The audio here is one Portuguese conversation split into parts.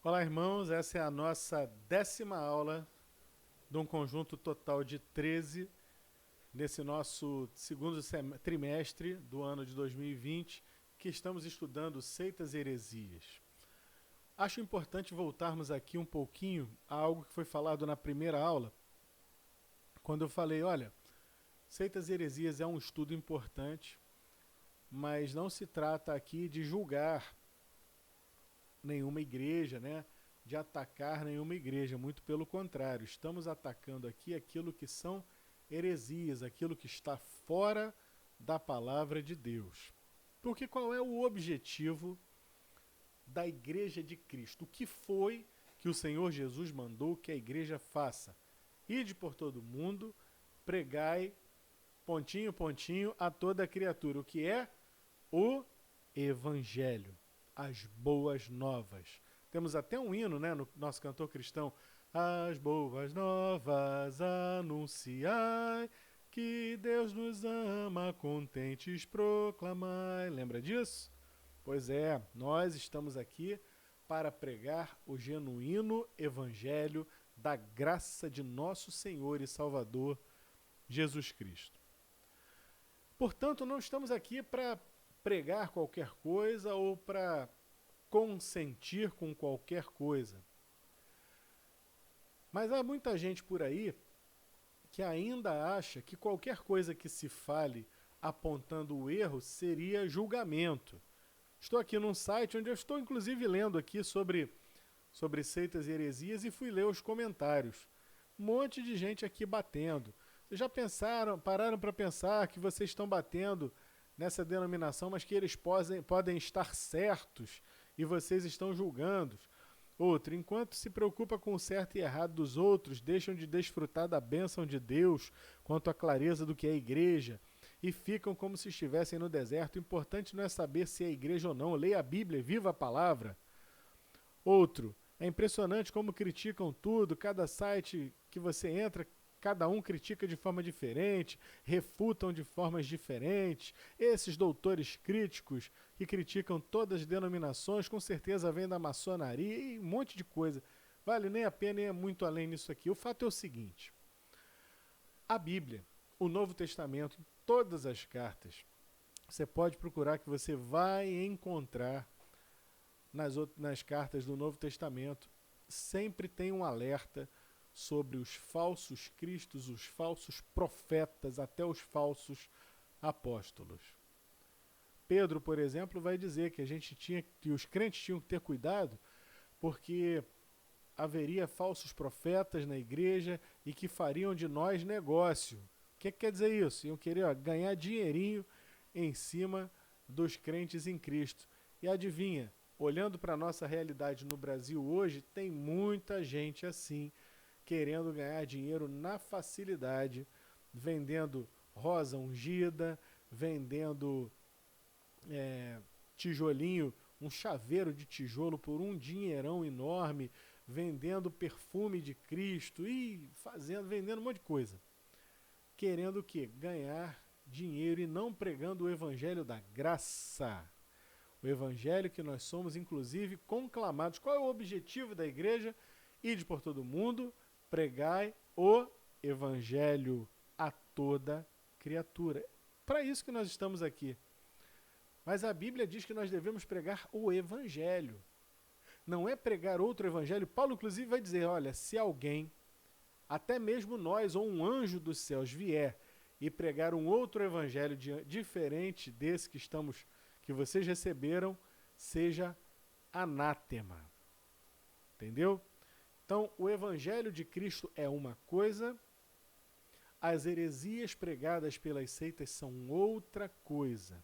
Olá, irmãos. Essa é a nossa 10ª aula de um conjunto total de 13 nesse nosso segundo trimestre do ano de 2020, que estamos estudando seitas e heresias. Acho importante voltarmos aqui um pouquinho a algo que foi falado na primeira aula, quando eu falei, olha, seitas e heresias é um estudo importante, mas não se trata aqui de julgar nenhuma igreja, né? De atacar nenhuma igreja, muito pelo contrário, estamos atacando aqui aquilo que são heresias, aquilo que está fora da palavra de Deus. Porque qual é o objetivo da igreja de Cristo? O que foi que o Senhor Jesus mandou que a igreja faça? Ide por todo mundo, pregai, pontinho, pontinho, a toda criatura. O que é? O Evangelho, as boas novas. Temos até um hino, né, no nosso cantor cristão. As boas novas anunciai, que Deus nos ama, contentes proclamai. Lembra disso? Pois é, nós estamos aqui para pregar o genuíno evangelho da graça de nosso Senhor e Salvador, Jesus Cristo. Portanto, não estamos aqui para pregar qualquer coisa ou para consentir com qualquer coisa. Mas há muita gente por aí que ainda acha que qualquer coisa que se fale apontando o erro seria julgamento. Estou aqui num site onde eu estou inclusive lendo aqui sobre seitas e heresias e fui ler os comentários. Um monte de gente aqui batendo. Vocês já pararam para pensar que vocês estão batendo nessa denominação, mas que eles podem estar certos e vocês estão julgando? Outro, enquanto se preocupa com o certo e errado dos outros, deixam de desfrutar da bênção de Deus quanto à clareza do que é a igreja e ficam como se estivessem no deserto. O importante não é saber se é igreja ou não. Leia a Bíblia, viva a palavra. Outro, é impressionante como criticam tudo, cada site que você entra, cada um critica de forma diferente, refutam de formas diferentes. Esses doutores críticos que criticam todas as denominações, com certeza vêm da maçonaria e um monte de coisa. Vale nem a pena ir muito além nisso aqui. O fato é o seguinte, a Bíblia, o Novo Testamento, em todas as cartas, você pode procurar que você vai encontrar nas cartas do Novo Testamento, sempre tem um alerta sobre os falsos cristos, os falsos profetas, até os falsos apóstolos. Pedro, por exemplo, vai dizer que os crentes tinham que ter cuidado porque haveria falsos profetas na igreja e que fariam de nós negócio. O que quer dizer isso? Iam querer ganhar dinheirinho em cima dos crentes em Cristo. E adivinha, olhando para a nossa realidade no Brasil hoje, tem muita gente assim, querendo ganhar dinheiro na facilidade, vendendo rosa ungida, vendendo tijolinho, um chaveiro de tijolo por um dinheirão enorme, vendendo perfume de Cristo e vendendo um monte de coisa. Querendo o quê? Ganhar dinheiro e não pregando o evangelho da graça. O evangelho que nós somos, inclusive, conclamados. Qual é o objetivo da igreja? Ide por todo mundo, pregai o evangelho a toda criatura. Para isso que nós estamos aqui. Mas a Bíblia diz que nós devemos pregar o evangelho. Não é pregar outro evangelho. Paulo, inclusive, vai dizer, olha, se alguém, até mesmo nós ou um anjo dos céus vier e pregar um outro evangelho diferente desse que vocês receberam, seja anátema. Entendeu? Então, o evangelho de Cristo é uma coisa, as heresias pregadas pelas seitas são outra coisa.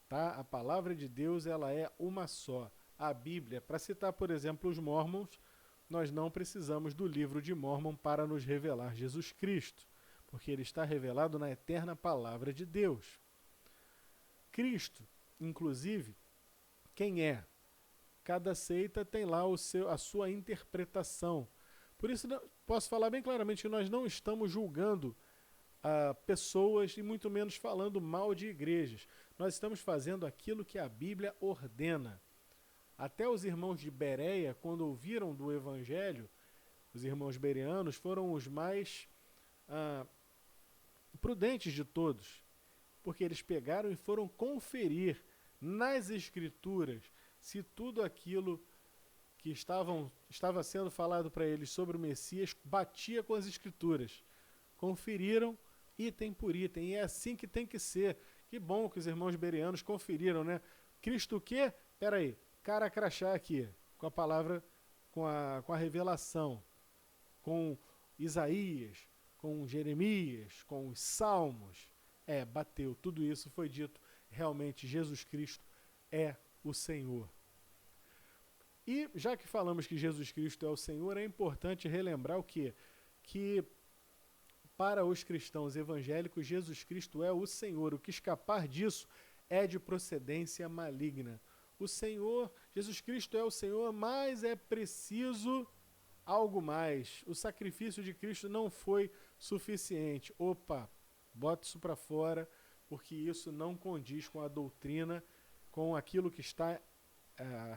Tá? A palavra de Deus, ela é uma só. A Bíblia, para citar, por exemplo, os Mórmons, nós não precisamos do livro de Mórmon para nos revelar Jesus Cristo, porque ele está revelado na eterna palavra de Deus. Cristo, inclusive, quem é? Cada seita tem lá a sua interpretação. Por isso, posso falar bem claramente que nós não estamos julgando pessoas e muito menos falando mal de igrejas. Nós estamos fazendo aquilo que a Bíblia ordena. Até os irmãos de Bereia, quando ouviram do evangelho, os irmãos bereanos foram os mais prudentes de todos, porque eles pegaram e foram conferir nas escrituras se tudo aquilo que estava sendo falado para eles sobre o Messias batia com as escrituras. Conferiram item por item, e é assim que tem que ser. Que bom que os irmãos bereanos conferiram, né? Cristo o quê? Peraí, cara crachá aqui, com a palavra, com a revelação, com Isaías, com Jeremias, com os Salmos. Bateu, tudo isso foi dito. Realmente, Jesus Cristo é o Senhor. E, já que falamos que Jesus Cristo é o Senhor, é importante relembrar o quê? Que, para os cristãos evangélicos, Jesus Cristo é o Senhor. O que escapar disso é de procedência maligna. O Senhor, Jesus Cristo é o Senhor, mas é preciso algo mais. O sacrifício de Cristo não foi suficiente. Opa, bota isso para fora, porque isso não condiz com a doutrina, com aquilo que está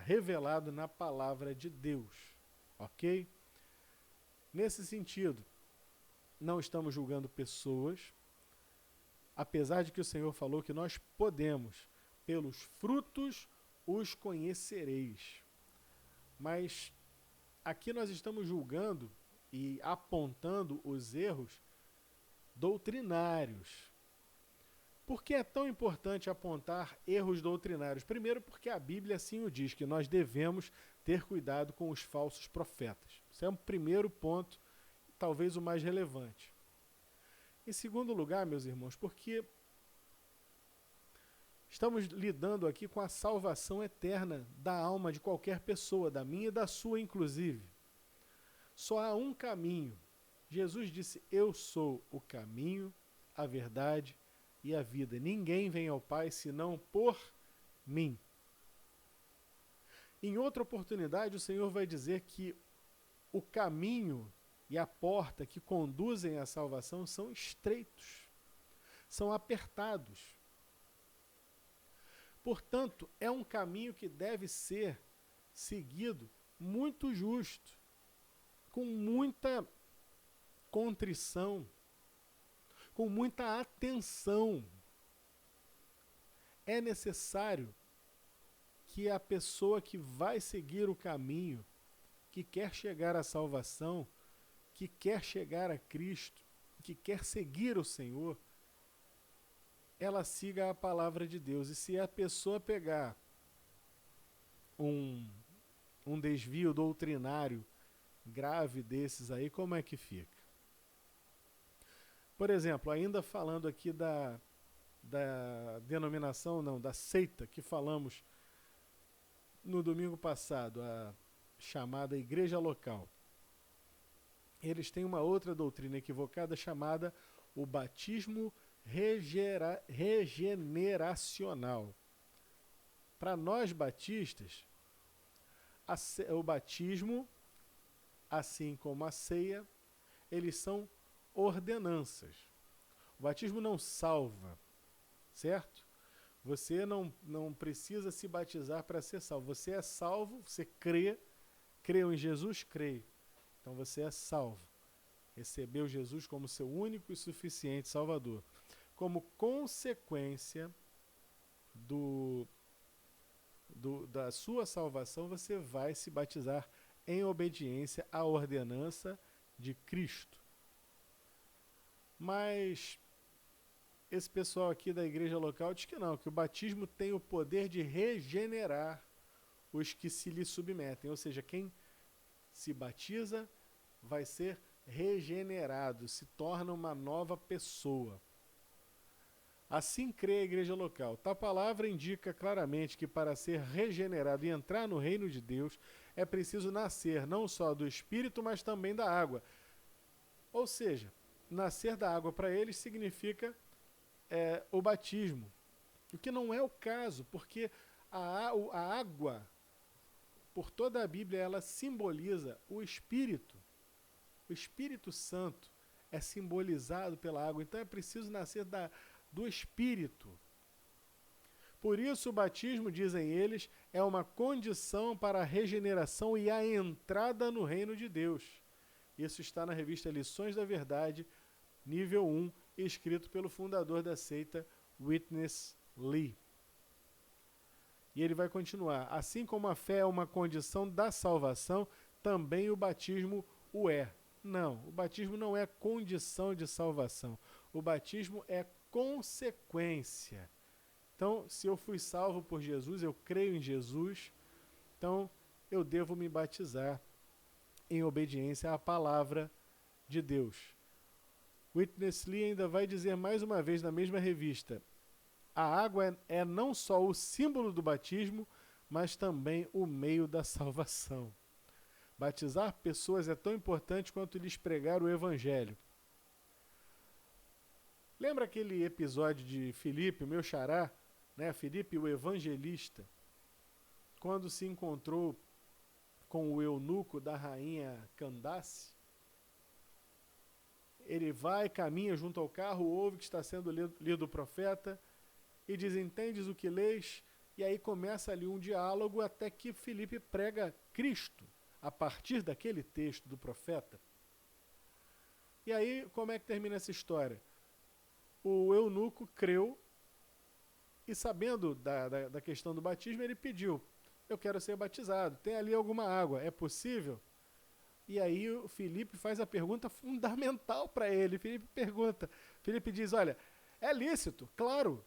revelado na palavra de Deus. Ok? Nesse sentido, não estamos julgando pessoas, apesar de que o Senhor falou que nós podemos, pelos frutos os conhecereis. Mas aqui nós estamos julgando e apontando os erros doutrinários. Por que é tão importante apontar erros doutrinários? Primeiro, porque a Bíblia assim o diz, que nós devemos ter cuidado com os falsos profetas. Esse é o primeiro ponto, talvez o mais relevante. Em segundo lugar, meus irmãos, porque estamos lidando aqui com a salvação eterna da alma de qualquer pessoa, da minha e da sua inclusive. Só há um caminho. Jesus disse, eu sou o caminho, a verdade e a vida. Ninguém vem ao Pai senão por mim. Em outra oportunidade, o Senhor vai dizer que o caminho e a porta que conduzem à salvação são estreitos, são apertados. Portanto, é um caminho que deve ser seguido muito justo, com muita contrição, com muita atenção. É necessário que a pessoa que vai seguir o caminho, que quer chegar à salvação, que quer chegar a Cristo, que quer seguir o Senhor, ela siga a palavra de Deus. E se a pessoa pegar um desvio doutrinário grave desses aí, como é que fica? Por exemplo, ainda falando aqui da denominação, não, da seita que falamos no domingo passado, a chamada igreja local. Eles têm uma outra doutrina equivocada chamada o batismo regeneracional. Para nós batistas, o batismo, assim como a ceia, eles são ordenanças. O batismo não salva, certo? Você não precisa se batizar para ser salvo. Você é salvo, você creu em Jesus, crê. Então você é salvo. Recebeu Jesus como seu único e suficiente Salvador. Como consequência da sua salvação, você vai se batizar em obediência à ordenança de Cristo. Mas esse pessoal aqui da igreja local diz que não, que o batismo tem o poder de regenerar os que se lhe submetem. Ou seja, quem se batiza vai ser regenerado, se torna uma nova pessoa. Assim crê a igreja local. Tal palavra indica claramente que para ser regenerado e entrar no reino de Deus é preciso nascer não só do Espírito, mas também da água. Ou seja, nascer da água para eles significa o batismo. O que não é o caso, porque a água, por toda a Bíblia, ela simboliza o Espírito. O Espírito Santo é simbolizado pela água. Então é preciso nascer do Espírito. Por isso o batismo, dizem eles, é uma condição para a regeneração e a entrada no reino de Deus. Isso está na revista Lições da Verdade, nível 1, escrito pelo fundador da seita, Witness Lee. E ele vai continuar. Assim como a fé é uma condição da salvação, também o batismo o é. Não, o batismo não é condição de salvação. O batismo é consequência. Então, se eu fui salvo por Jesus, eu creio em Jesus, então eu devo me batizar em obediência à palavra de Deus. Witness Lee ainda vai dizer mais uma vez na mesma revista: a água é não só o símbolo do batismo, mas também o meio da salvação. Batizar pessoas é tão importante quanto lhes pregar o evangelho. Lembra aquele episódio de Filipe, meu xará, né? Filipe, o evangelista, quando se encontrou com o eunuco da rainha Candace? Ele vai, caminha junto ao carro, ouve que está sendo lido o profeta e diz: entendes o que lês? E aí começa ali um diálogo até que Filipe prega Cristo a partir daquele texto do profeta. E aí, como é que termina essa história? O eunuco creu e, sabendo da questão do batismo, ele pediu: eu quero ser batizado, tem ali alguma água, é possível? E aí o Filipe faz a pergunta fundamental para ele. Filipe diz: olha, é lícito, claro,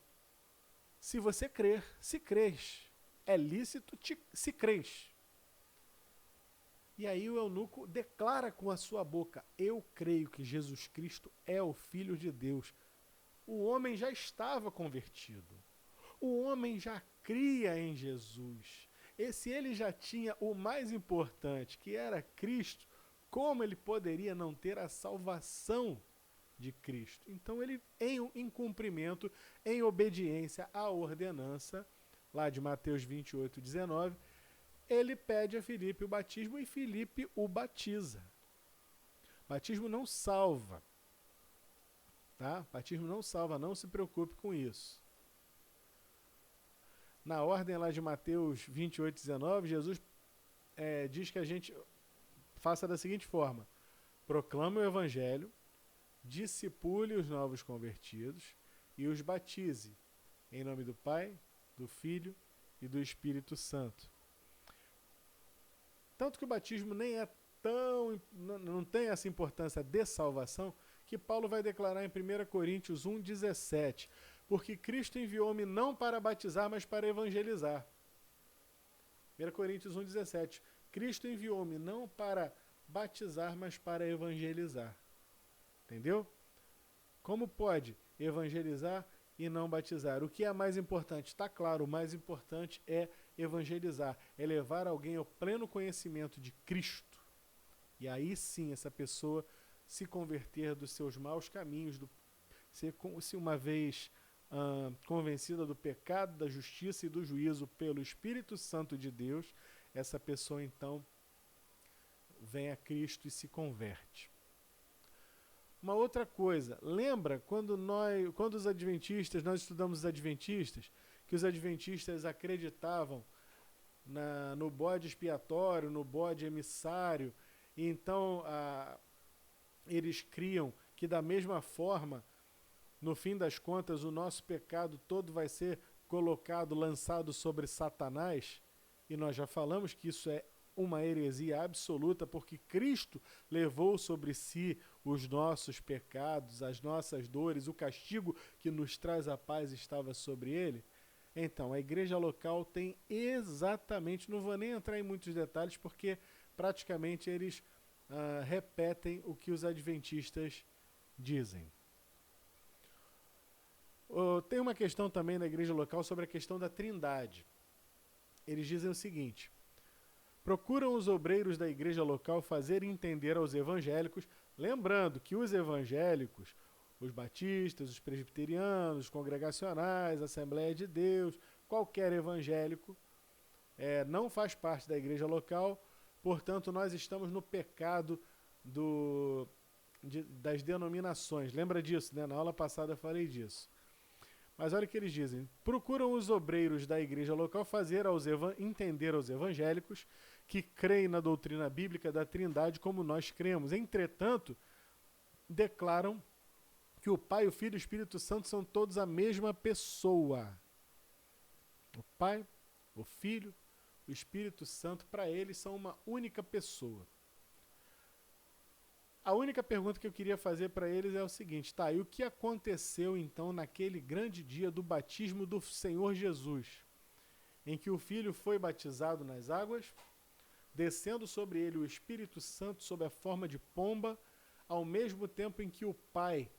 se você crer, se crês. É lícito se crês. E aí o eunuco declara com a sua boca: eu creio que Jesus Cristo é o Filho de Deus. O homem já estava convertido. O homem já cria em Jesus. E se ele já tinha o mais importante, que era Cristo, como ele poderia não ter a salvação de Cristo? Então ele, em cumprimento, em obediência à ordenança, lá de Mateus 28, 19, ele pede a Filipe o batismo e Filipe o batiza. Batismo não salva. Tá? Batismo não salva, não se preocupe com isso. Na ordem lá de Mateus 28, 19, Jesus diz que a gente faça da seguinte forma: proclame o evangelho, discipule os novos convertidos e os batize em nome do Pai, do Filho e do Espírito Santo. Tanto que o batismo nem é não tem essa importância de salvação, que Paulo vai declarar em 1 Coríntios 1,17, porque Cristo enviou-me não para batizar, mas para evangelizar. 1 Coríntios 1,17, Cristo enviou-me não para batizar, mas para evangelizar. Entendeu? Como pode evangelizar e não batizar? O que é mais importante? Está claro, o mais importante é evangelizar, é levar alguém ao pleno conhecimento de Cristo. E aí sim essa pessoa se converter dos seus maus caminhos, se uma vez convencida do pecado, da justiça e do juízo pelo Espírito Santo de Deus, essa pessoa então vem a Cristo e se converte. Uma outra coisa, lembra quando os adventistas, nós estudamos os adventistas, que os adventistas acreditavam no bode expiatório, no bode emissário, e então eles criam que da mesma forma, no fim das contas, o nosso pecado todo vai ser colocado, lançado sobre Satanás, e nós já falamos que isso é uma heresia absoluta, porque Cristo levou sobre si os nossos pecados, as nossas dores, o castigo que nos traz a paz estava sobre ele. Então, a igreja local tem exatamente, não vou nem entrar em muitos detalhes, porque praticamente eles repetem o que os adventistas dizem. Tem uma questão também na igreja local sobre a questão da Trindade. Eles dizem o seguinte: procuram os obreiros da igreja local fazer entender aos evangélicos, lembrando que os evangélicos, os batistas, os presbiterianos, os congregacionais, a Assembleia de Deus, qualquer evangélico não faz parte da igreja local, portanto nós estamos no pecado das denominações. Lembra disso, né? Na aula passada eu falei disso. Mas olha o que eles dizem. Procuram os obreiros da igreja local entender aos evangélicos que creem na doutrina bíblica da Trindade como nós cremos. Entretanto, declaram que o Pai, o Filho e o Espírito Santo são todos a mesma pessoa. O Pai, o Filho, o Espírito Santo, para eles, são uma única pessoa. A única pergunta que eu queria fazer para eles é o seguinte, tá, e o que aconteceu então naquele grande dia do batismo do Senhor Jesus, em que o Filho foi batizado nas águas, descendo sobre ele o Espírito Santo sob a forma de pomba, ao mesmo tempo em que o Pai,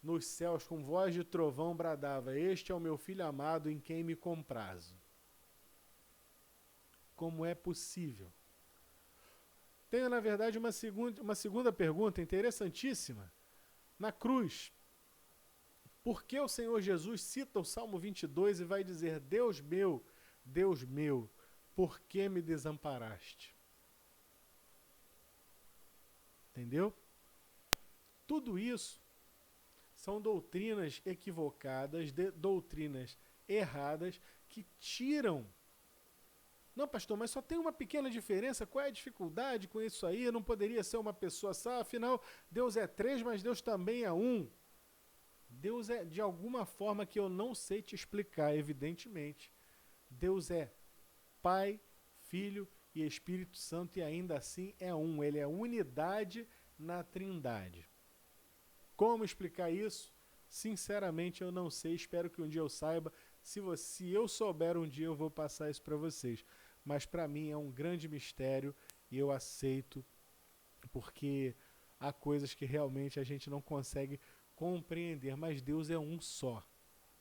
nos céus, com voz de trovão, bradava, este é o meu Filho amado em quem me comprazo. Como é possível? Tenho, na verdade, uma segunda pergunta interessantíssima. Na cruz, por que o Senhor Jesus cita o Salmo 22 e vai dizer, Deus meu, por que me desamparaste? Entendeu? Tudo isso são doutrinas equivocadas, doutrinas erradas, que tiram. Não, pastor, mas só tem uma pequena diferença. Qual é a dificuldade com isso aí? Não poderia ser uma pessoa só? Afinal, Deus é três, mas Deus também é um. Deus é de alguma forma que eu não sei te explicar, evidentemente. Deus é Pai, Filho e Espírito Santo e ainda assim é um. Ele é unidade na Trindade. Como explicar isso? Sinceramente, eu não sei. Espero que um dia eu saiba. Se eu souber um dia, eu vou passar isso para vocês. Mas para mim é um grande mistério e eu aceito, porque há coisas que realmente a gente não consegue compreender. Mas Deus é um só,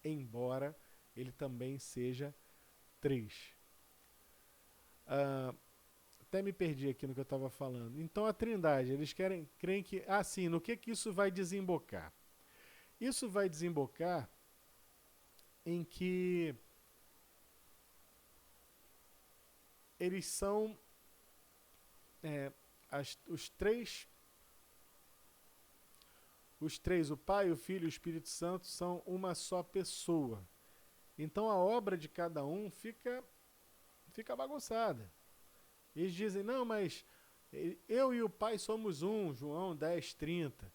embora ele também seja três. Até me perdi aqui no que eu estava falando. Então a Trindade, eles creem que... sim, no que isso vai desembocar? Isso vai desembocar em que eles são os três, o Pai, o Filho e o Espírito Santo são uma só pessoa. Então a obra de cada um fica bagunçada. Eles dizem, não, mas eu e o Pai somos um, João 10:30.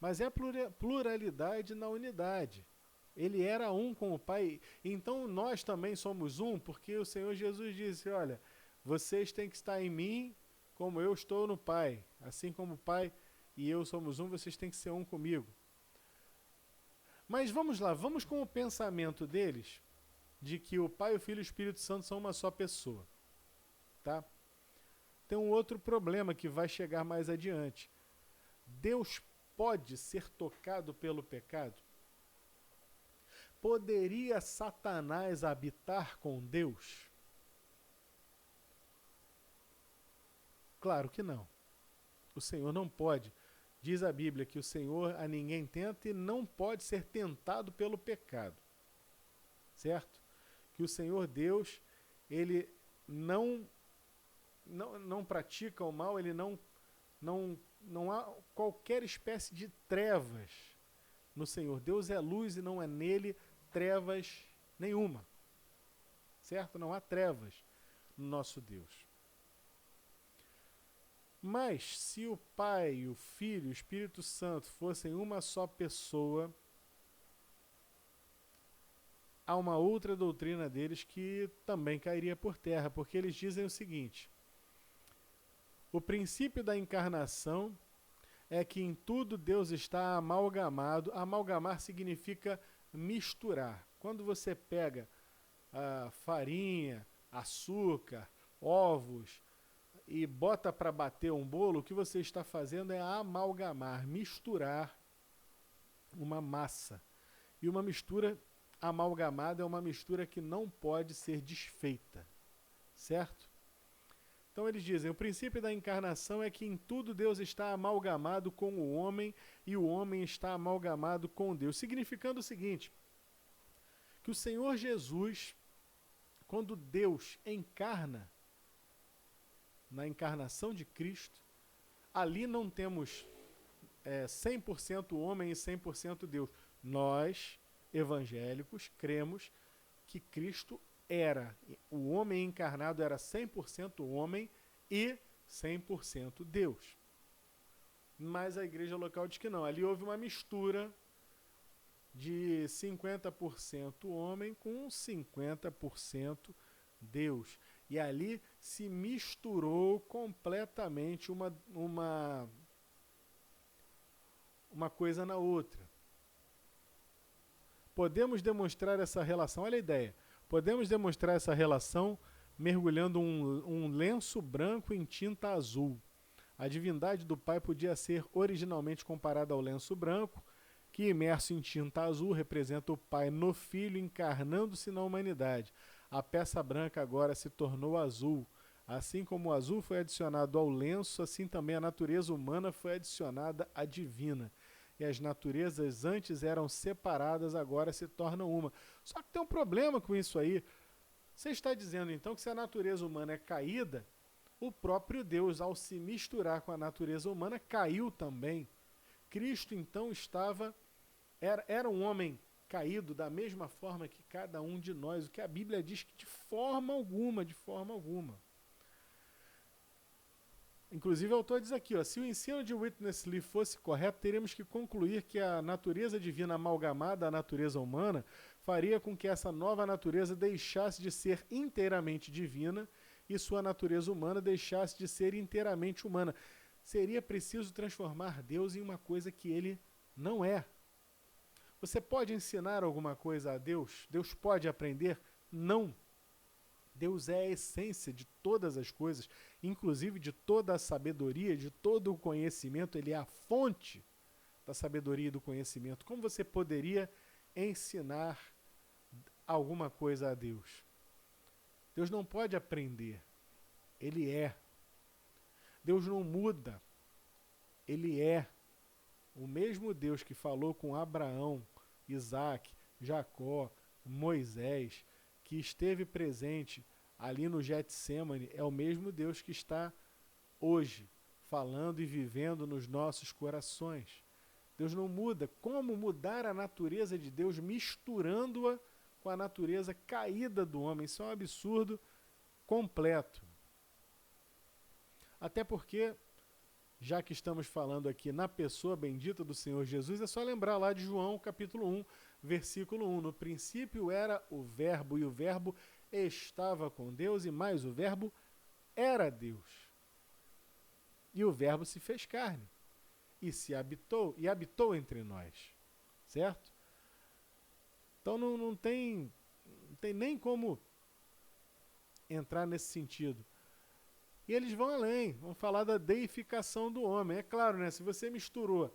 Mas é pluralidade na unidade. Ele era um com o Pai. Então nós também somos um, porque o Senhor Jesus disse, olha, vocês têm que estar em mim como eu estou no Pai. Assim como o Pai e eu somos um, vocês têm que ser um comigo. Mas vamos lá, vamos com o pensamento deles, de que o Pai, o Filho e o Espírito Santo são uma só pessoa. Tá? Tem um outro problema que vai chegar mais adiante. Deus pode ser tocado pelo pecado? Poderia Satanás habitar com Deus? Claro que não. O Senhor não pode. Diz a Bíblia que o Senhor a ninguém tenta e não pode ser tentado pelo pecado. Certo? Que o Senhor Deus, ele não pratica o mal, ele não há qualquer espécie de trevas no Senhor. Deus é luz e não é nele trevas nenhuma. Certo? Não há trevas no nosso Deus. Mas se o Pai, o Filho e o Espírito Santo fossem uma só pessoa, há uma outra doutrina deles que também cairia por terra, porque eles dizem o seguinte: o princípio da encarnação é que em tudo Deus está amalgamado. Amalgamar significa misturar. Quando você pega farinha, açúcar, ovos e bota para bater um bolo, o que você está fazendo é amalgamar, misturar uma massa. E uma mistura amalgamada é uma mistura que não pode ser desfeita. Certo? Então eles dizem, o princípio da encarnação é que em tudo Deus está amalgamado com o homem e o homem está amalgamado com Deus. Significando o seguinte, que o Senhor Jesus, quando Deus encarna, na encarnação de Cristo, ali não temos 100% homem e 100% Deus. Nós evangélicos, cremos que Cristo era, o homem encarnado era 100% homem e 100% Deus. Mas a igreja local diz que não. Ali houve uma mistura de 50% homem com 50% Deus. E ali se misturou completamente uma coisa na outra. Podemos demonstrar essa relação, olha a ideia, podemos demonstrar essa relação mergulhando um lenço branco em tinta azul. A divindade do Pai podia ser originalmente comparada ao lenço branco, que imerso em tinta azul representa o Pai no Filho encarnando-se na humanidade. A peça branca agora se tornou azul. Assim como o azul foi adicionado ao lenço, assim também a natureza humana foi adicionada à divina. E as naturezas antes eram separadas, agora se tornam uma. Só que tem um problema com isso aí. Você está dizendo então que se a natureza humana é caída, o próprio Deus, ao se misturar com a natureza humana, caiu também. Cristo então era um homem caído da mesma forma que cada um de nós, o que a Bíblia diz que de forma alguma. Inclusive o autor diz aqui, se o ensino de Witness Lee fosse correto, teríamos que concluir que a natureza divina amalgamada à natureza humana faria com que essa nova natureza deixasse de ser inteiramente divina e sua natureza humana deixasse de ser inteiramente humana. Seria preciso transformar Deus em uma coisa que ele não é. Você pode ensinar alguma coisa a Deus? Deus pode aprender? Não. Deus é a essência de todas as coisas, inclusive de toda a sabedoria, de todo o conhecimento. Ele é a fonte da sabedoria e do conhecimento. Como você poderia ensinar alguma coisa a Deus? Deus não pode aprender. Ele é. Deus não muda. Ele é. O mesmo Deus que falou com Abraão, Isaac, Jacó, Moisés, que esteve presente ali no Getsêmani, é o mesmo Deus que está hoje falando e vivendo nos nossos corações. Deus não muda. Como mudar a natureza de Deus misturando-a com a natureza caída do homem? Isso é um absurdo completo. Até porque, já que estamos falando aqui na pessoa bendita do Senhor Jesus, é só lembrar lá de João capítulo 1, versículo 1. No princípio era o Verbo, e o Verbo estava com Deus, e mais o Verbo era Deus. E o Verbo se fez carne, e habitou entre nós. Certo? Então não tem nem como entrar nesse sentido. E eles vão além, vão falar da deificação do homem. É claro, né? Se você misturou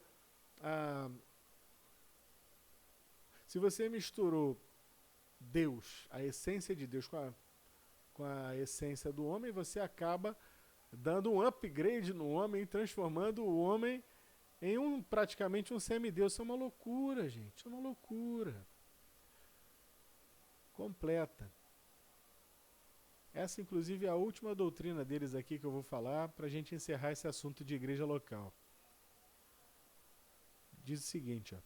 Deus, a essência de Deus com a essência do homem, você acaba dando um upgrade no homem, transformando o homem em praticamente um semideus. Isso é uma loucura, gente. Isso é uma loucura completa. Essa, inclusive, é a última doutrina deles aqui que eu vou falar para a gente encerrar esse assunto de igreja local. Diz o seguinte,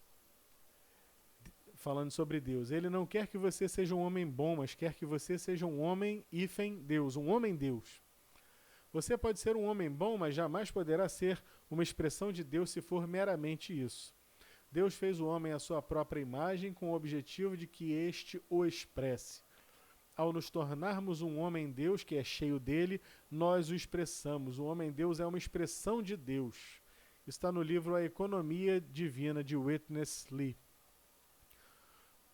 falando sobre Deus. Ele não quer que você seja um homem bom, mas quer que você seja um homem Deus, um homem Deus. Você pode ser um homem bom, mas jamais poderá ser uma expressão de Deus se for meramente isso. Deus fez o homem à sua própria imagem com o objetivo de que este o expresse. Ao nos tornarmos um homem-Deus, que é cheio dele, nós o expressamos. O homem-Deus é uma expressão de Deus. Está no livro A Economia Divina, de Witness Lee.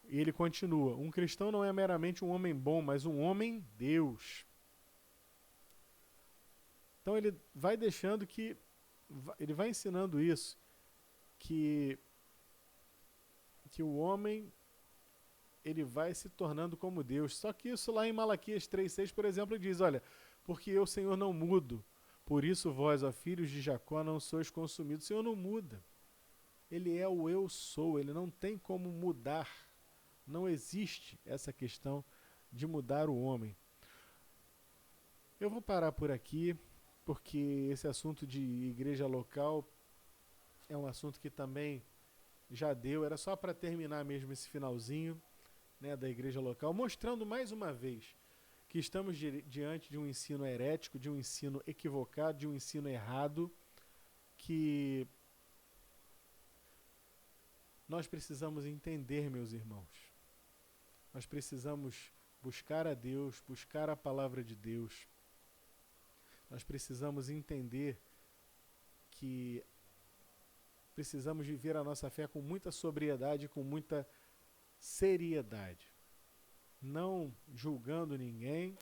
E ele continua, um cristão não é meramente um homem bom, mas um homem-Deus. Então ele vai deixando ele vai ensinando isso, que o homem ele vai se tornando como Deus. Só que isso lá em Malaquias 3,6, por exemplo, diz, olha, porque eu, Senhor, não mudo, por isso vós, ó filhos de Jacó, não sois consumidos. O Senhor não muda. Ele é o eu sou, ele não tem como mudar. Não existe essa questão de mudar o homem. Eu vou parar por aqui, porque esse assunto de igreja local é um assunto que também já deu, era só para terminar mesmo esse finalzinho, né, da igreja local, mostrando mais uma vez que estamos diante de um ensino herético, de um ensino equivocado, de um ensino errado, que nós precisamos entender, meus irmãos. Nós precisamos buscar a Deus, buscar a palavra de Deus. Nós precisamos entender que precisamos viver a nossa fé com muita sobriedade, com muita seriedade. Não julgando ninguém,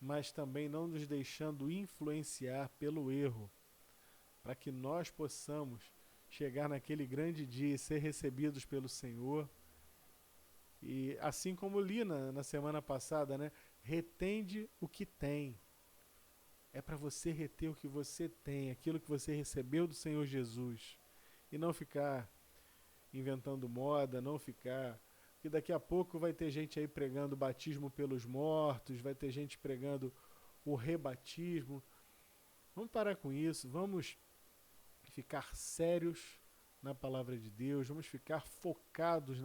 mas também não nos deixando influenciar pelo erro, para que nós possamos chegar naquele grande dia e ser recebidos pelo Senhor. E assim como li na semana passada, né? Retende o que tem. É para você reter o que você tem, aquilo que você recebeu do Senhor Jesus. E não ficar inventando moda, não ficar... Porque daqui a pouco vai ter gente aí pregando batismo pelos mortos, vai ter gente pregando o rebatismo. Vamos parar com isso, vamos ficar sérios na palavra de Deus, vamos ficar focados